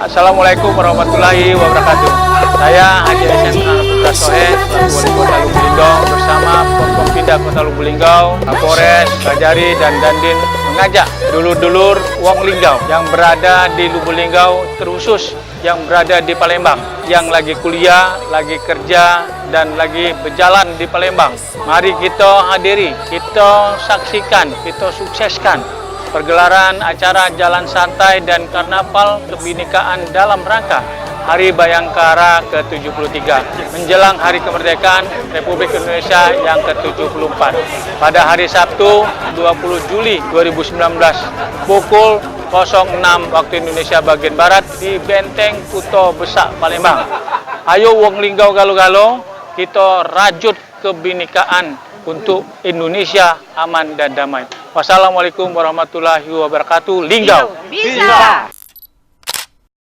Assalamualaikum warahmatullahi wabarakatuh. Saya Haji Hasan Putra Sohe, selaku Wali Kota Lubuk Linggau bersama Forkompinda Kota Lubuk Linggau, Kapolres, Kajari, dan Dandim mengajak dulur-dulur Wong Linggau yang berada di Lubuk Linggau, terkhusus yang berada di Palembang, yang lagi kuliah, lagi kerja, dan lagi berjalan di Palembang. Mari kita hadiri, kita saksikan, kita sukseskan pergelaran acara Jalan Santai dan Karnaval Kebinekaan dalam rangka Hari Bayangkara ke-73 menjelang Hari Kemerdekaan Republik Indonesia yang ke-74 pada hari Sabtu 20 Juli 2019 pukul 06 waktu Indonesia bagian Barat di Benteng Kuto Besak Palembang. Ayo Wong Linggau galo-galo, kita rajut kebinekaan untuk Indonesia aman dan damai. Wassalamualaikum warahmatullahi wabarakatuh. Linggau bisa.